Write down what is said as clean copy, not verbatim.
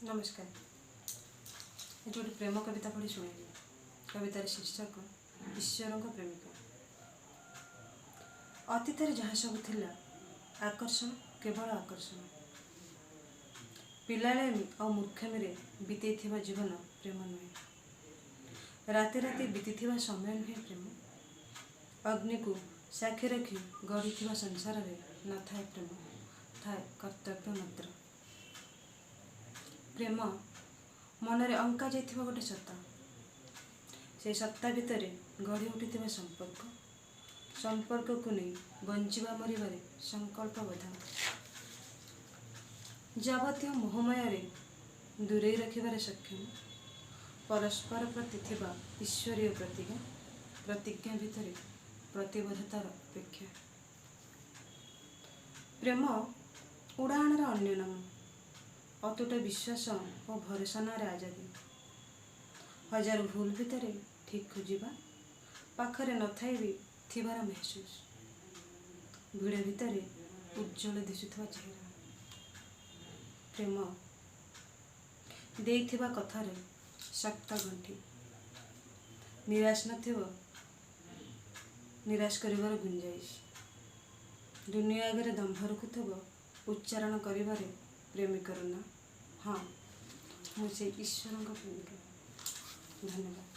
नमस्कार। ये जो प्रेम कविता पढ़ी शुणिली कवितार शीर्षक ईश्वर प्रेमिका। अतीत जहाँ सब थिला आकर्षण केवल आकर्षण पिलाळेमी और मूर्खामी बीते जीवन प्रेम नुहे। राति राति बीती समय नुहे प्रेम। अग्नि को साक्षी रखी गढ़ी संसार में न थाए प्रेम, थाए कर्तव्य मात्र। प्रेम मनरे अंका जाइथिबा गोटे सत्ता, से सत्ता भितर गढ़ी उठिथिबा संपर्क, संपर्क को नहीं बंचिबा मरिबारे संकल्पबद्ध। जावतीय मोहमय दूरे रखिबारे सक्षम, परस्पर प्रति थिबा ईश्वरीय प्रतिज्ञा भितर प्रतिबद्धतार अपेक्षा। प्रेम उड़ाणर अन्य नाम, अतुट विश्वास और भरोसा नारे आजादी। हजार भूल भितर ठीक खोजा, पाखरे न थाई भी थिबार महसूस। भिड़ भितर उज्जवल दिशुवा चेहरा। प्रेम देइथिबा कथार शक्त गंठी, निराश नथिबो निराश करिबार गुंजाइश। दुनिया आगे दंभ रखुथबो उच्चारण करिबारे प्रेमिकर ना। हाँ, मुझे ईश्वर प्रेमिका। धन्यवाद।